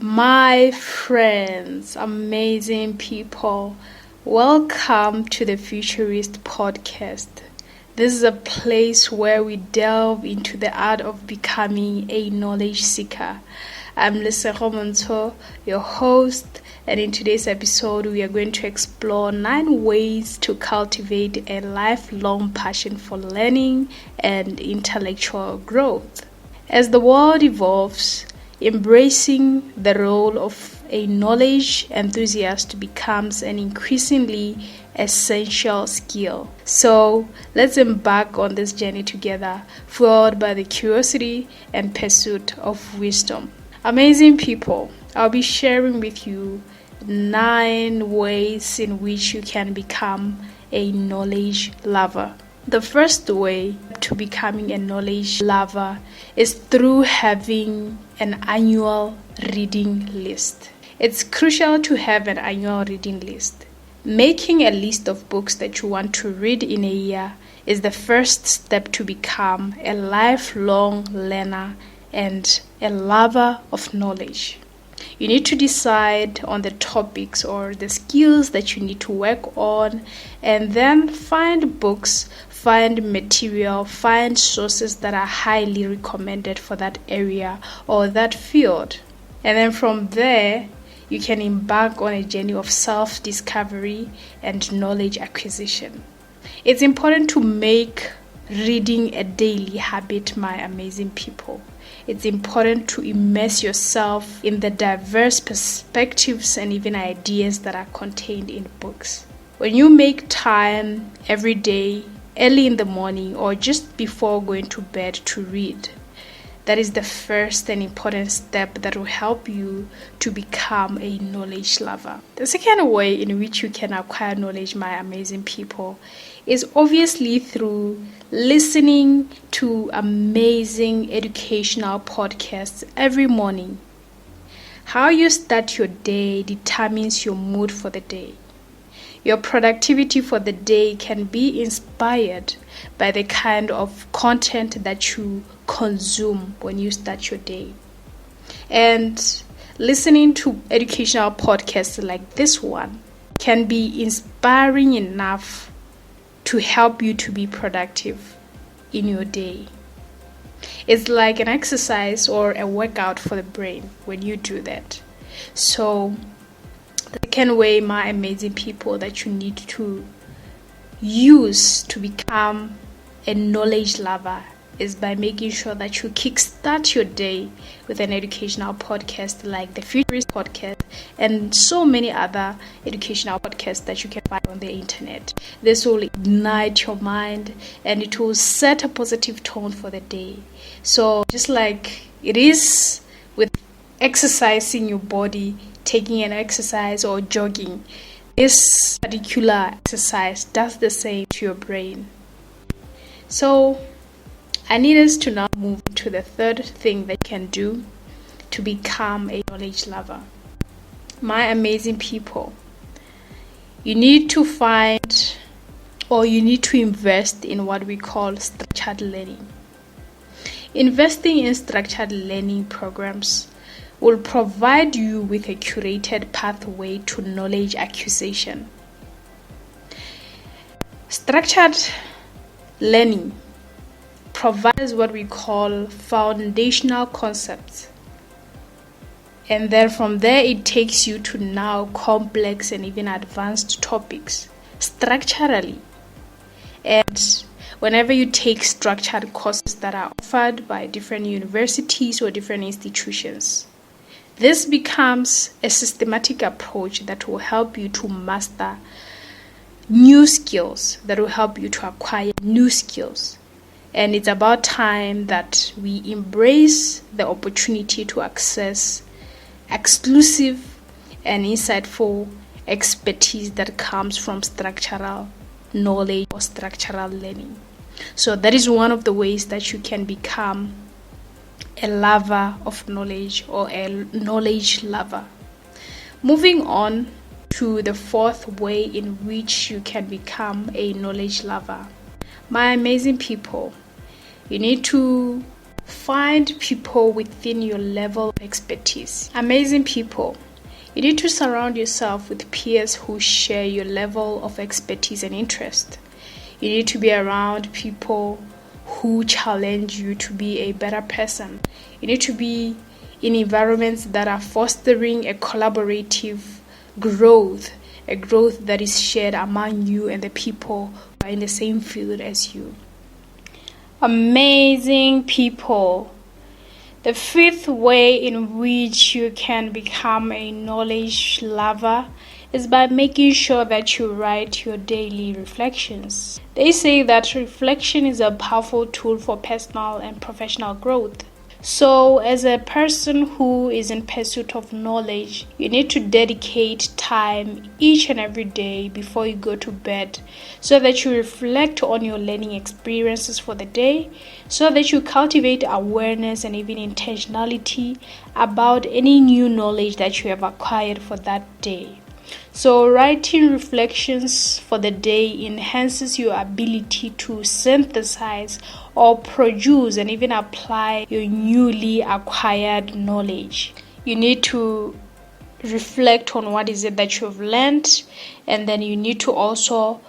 My friends, amazing people, welcome to the Futurist podcast. This is a place where we delve into the art of becoming a knowledge seeker. I'm Lesego Montsho, your host, and in today's episode, we are going to explore 9 ways to cultivate a lifelong passion for learning and intellectual growth. As the world evolves, embracing the role of a knowledge enthusiast becomes an increasingly essential skill. So let's embark on this journey together, fueled by the curiosity and pursuit of wisdom. Amazing people, I'll be sharing with you 9 ways in which you can become a knowledge lover. The first way to becoming a knowledge lover is through having an annual reading list. It's crucial to have an annual reading list. Making a list of books that you want to read in a year is the first step to become a lifelong learner and a lover of knowledge. You need to decide on the topics or the skills that you need to work on, and then find books, find material, find sources that are highly recommended for that area or that field. And then from there, you can embark on a journey of self-discovery and knowledge acquisition. It's important to make reading a daily habit, my amazing people. It's important to immerse yourself in the diverse perspectives and even ideas that are contained in books. When you make time every day, early in the morning or just before going to bed to read, that is the first and important step that will help you to become a knowledge lover. The second way in which you can acquire knowledge, my amazing people, is obviously through listening to amazing educational podcasts every morning. How you start your day determines your mood for the day. Your productivity for the day can be inspired by the kind of content that you consume when you start your day. And listening to educational podcasts like this one can be inspiring enough to help you to be productive in your day. It's like an exercise or a workout for the brain when you do that. So the second way, my amazing people, that you need to use to become a knowledge lover is by making sure that you kickstart your day with an educational podcast like the Futurist podcast and so many other educational podcasts that you can find on the internet. This will ignite your mind and it will set a positive tone for the day. So just like it is with exercising your body, taking an exercise or jogging, this particular exercise does the same to your brain. So I need us to now move to the third thing that you can do to become a knowledge lover. My amazing people, you need to find or you need to invest in what we call structured learning. Investing in structured learning programs will provide you with a curated pathway to knowledge acquisition. Structured learning provides what we call foundational concepts, and then from there it takes you to now complex and even advanced topics structurally. And whenever you take structured courses that are offered by different universities or different institutions, this becomes a systematic approach that will help you to master new skills, that will help you to acquire new skills. And it's about time that we embrace the opportunity to access exclusive and insightful expertise that comes from structural knowledge or structural learning. So that is one of the ways that you can become a lover of knowledge or a knowledge lover. Moving on to the fourth way in which you can become a knowledge lover. My amazing people, you need to Find people within your level of expertise. Amazing people. You need to surround yourself with peers who share your level of expertise and interest. You need to be around people who challenge you to be a better person. You need to be in environments that are fostering a collaborative growth, a growth that is shared among you and the people who are in the same field as you. Amazing people. The fifth way in which you can become a knowledge lover is by making sure that you write your daily reflections. They say that reflection is a powerful tool for personal and professional growth. So, as a person who is in pursuit of knowledge, you need to dedicate time each and every day before you go to bed so that you reflect on your learning experiences for the day, so that you cultivate awareness and even intentionality about any new knowledge that you have acquired for that day. So writing reflections for the day enhances your ability to synthesize or produce and even apply your newly acquired knowledge. You need to reflect on what is it that you've learned, and then you need to also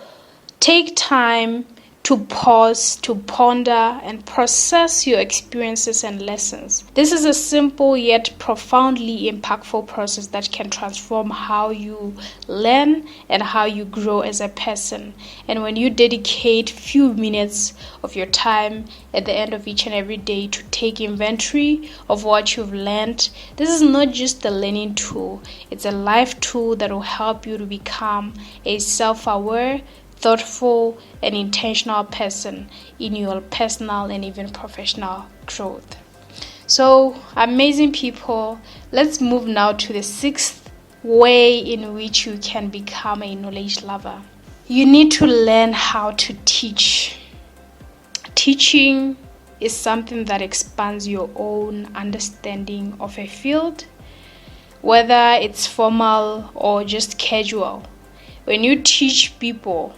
take time to pause, to ponder, and process your experiences and lessons. This is a simple yet profoundly impactful process that can transform how you learn and how you grow as a person. And when you dedicate few minutes of your time at the end of each and every day to take inventory of what you've learned, this is not just a learning tool, it's a life tool that will help you to become a self-aware, thoughtful and intentional person in your personal and even professional growth. So, amazing people, let's move now to the sixth way in which you can become a knowledge lover. You need to learn how to teach. Teaching is something that expands your own understanding of a field, whether it's formal or just casual. When you teach people,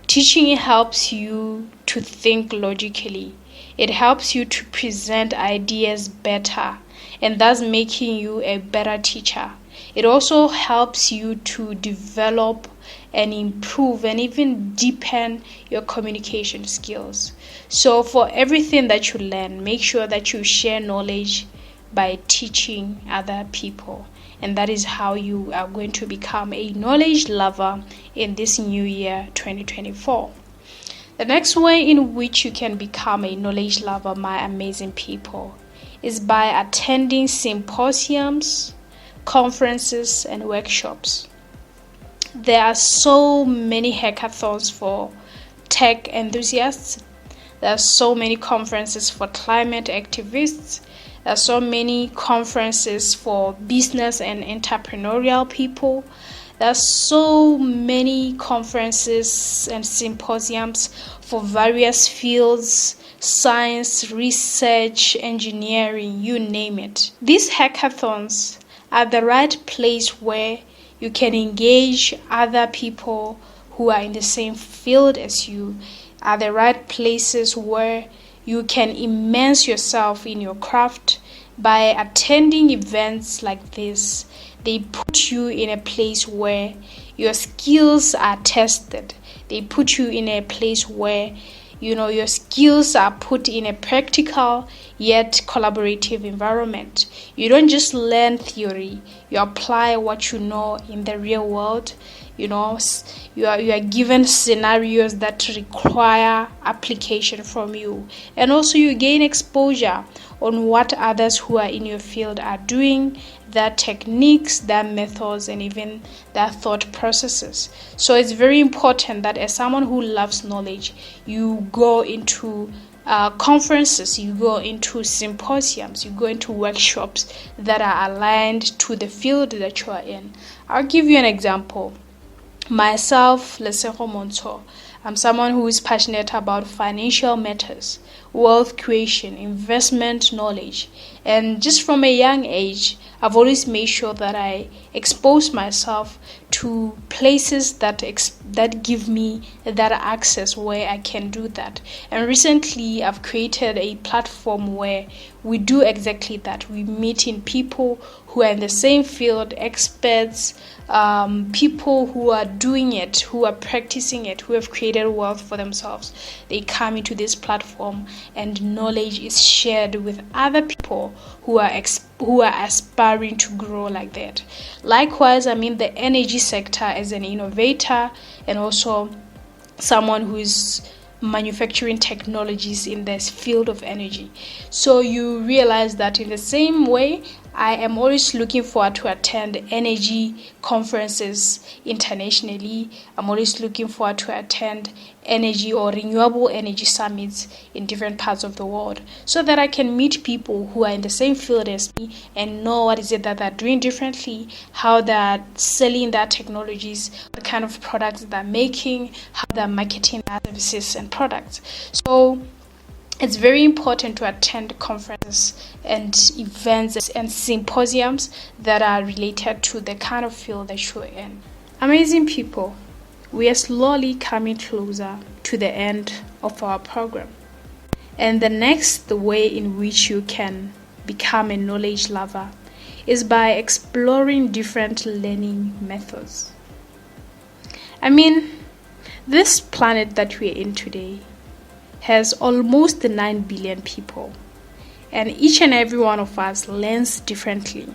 teaching helps you to think logically. It helps you to present ideas better, and thus making you a better teacher. It also helps you to develop and improve and even deepen your communication skills. So for everything that you learn, make sure that you share knowledge by teaching other people. And that is how you are going to become a knowledge lover in this new year 2024. The next way in which you can become a knowledge lover, my amazing people, is by attending symposiums, conferences, and workshops. There are so many hackathons for tech enthusiasts. There are so many conferences for climate activists. There are so many conferences for business and entrepreneurial people. There are so many conferences and symposiums for various fields, science, research, engineering, you name it. These hackathons are the right place where you can engage other people who are in the same field as you, are the right places where you can immerse yourself in your craft. By attending events like this, they put you in a place where your skills are tested. They put you in a place where your skills are put in a practical yet collaborative environment. You don't just learn theory, you apply what you know in the real world. You are given scenarios that require application from you, and also you gain exposure on what others who are in your field are doing, their techniques, their methods, and even their thought processes. So it's very important that as someone who loves knowledge, you go into conferences, you go into symposiums, you go into workshops that are aligned to the field that you are in. I'll give you an example. Myself, Lesego Montsho, I'm someone who is passionate about financial matters, wealth creation, investment knowledge, and just from a young age, I've always made sure that I expose myself to places that give me that access where I can do that. And recently I've created a platform where we do exactly that. We meet in people who are in the same field, experts, people who are doing it, who are practicing it, who have created wealth for themselves. They come into this platform and knowledge is shared with other people who are aspiring to grow like that. Likewise, I'm in the energy sector as an innovator and also someone who is manufacturing technologies in this field of energy. So you realize that in the same way, I am always looking forward to attend energy conferences internationally. I'm always looking forward to attend energy or renewable energy summits in different parts of the world so that I can meet people who are in the same field as me and know what is it that they're doing differently, how they're selling their technologies, what kind of products they're making, how they're marketing their services and products. So it's very important to attend conferences and events and symposiums that are related to the kind of field that you're in. Amazing people, we are slowly coming closer to the end of our program. And the next way in which you can become a knowledge lover is by exploring different learning methods. I mean, this planet that we're in today has almost 9 billion people, and each and every one of us learns differently.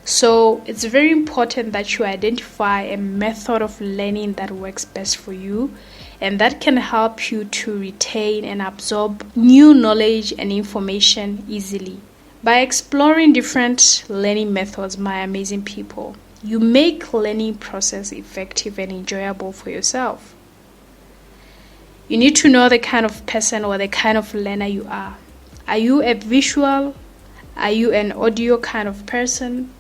So it's very important that you identify a method of learning that works best for you and that can help you to retain and absorb new knowledge and information easily. By exploring different learning methods, my amazing people, you make learning process effective and enjoyable for yourself. You need to know the kind of person or the kind of learner you are. Are you a visual? Are you an audio kind of person?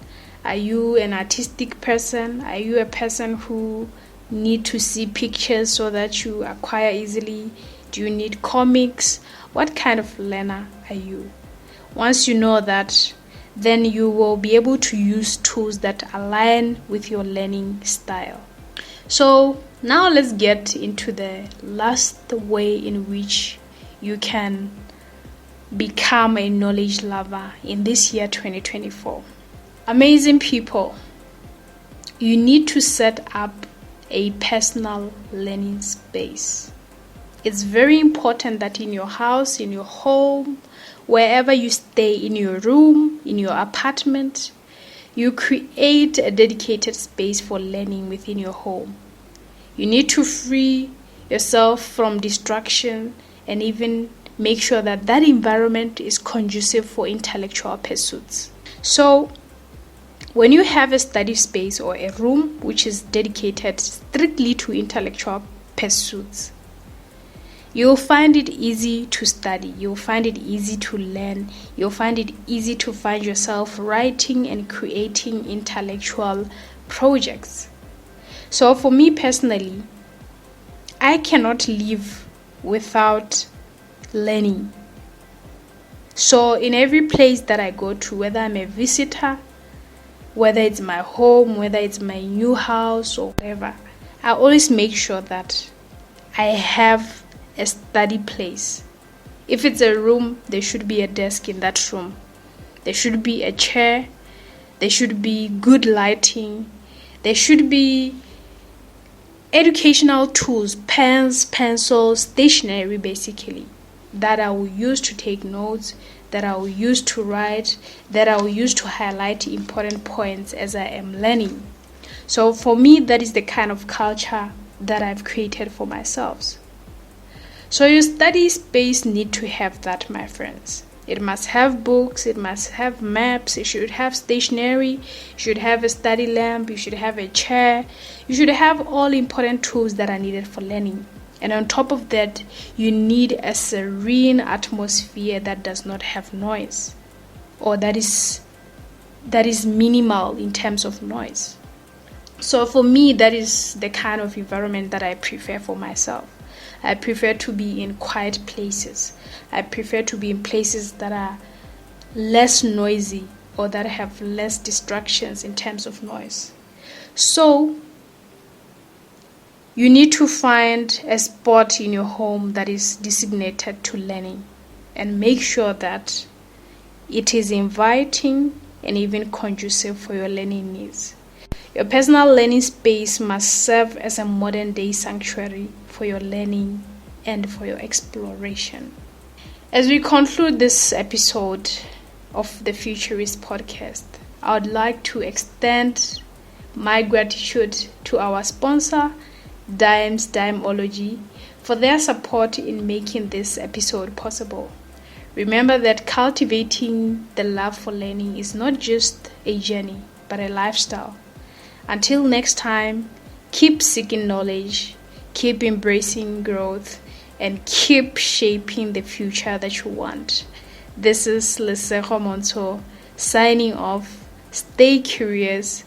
Are you an artistic person? Are you a person who need to see pictures so that you acquire easily? Do you need comics? What kind of learner are you? Once you know that, then you will be able to use tools that align with your learning style. So now let's get into the last way in which you can become a knowledge lover in this year 2024. Amazing people, you need to set up a personal learning space. It's very important that in your house, in your home, wherever you stay, in your room, in your apartment, you create a dedicated space for learning within your home. You need to free yourself from distraction and even make sure that that environment is conducive for intellectual pursuits. So, when you have a study space or a room which is dedicated strictly to intellectual pursuits, you'll find it easy to study, you'll find it easy to learn, you'll find it easy to find yourself writing and creating intellectual projects. So for me personally, I cannot live without learning. So in every place that I go to, whether I'm a visitor, whether it's my home, whether it's my new house or whatever, I always make sure that I have a study place. If it's a room, there should be a desk in that room. There should be a chair. There should be good lighting. There should be educational tools, pens, pencils, stationery basically, that I will use to take notes, that I will use to write, that I will use to highlight important points as I am learning. So for me, that is the kind of culture that I've created for myself. So your study space need to have that, my friends. It must have books, it must have maps, it should have stationery, you should have a study lamp, you should have a chair, you should have all important tools that are needed for learning. And on top of that, you need a serene atmosphere that does not have noise, or that is minimal in terms of noise. So for me, that is the kind of environment that I prefer for myself. I prefer to be in quiet places. I prefer to be in places that are less noisy or that have less distractions in terms of noise. So You need to find a spot in your home that is designated to learning and make sure that it is inviting and even conducive for your learning needs. Your personal learning space must serve as a modern-day sanctuary for your learning and for your exploration. As we conclude this episode of the Futurist podcast, I would like to extend my gratitude to our sponsor, Dimology, for their support in making this episode possible. Remember that cultivating the love for learning is not just a journey, but a lifestyle. Until next time, keep seeking knowledge, keep embracing growth, and keep shaping the future that you want. This is Lesego Montsho signing off. Stay curious,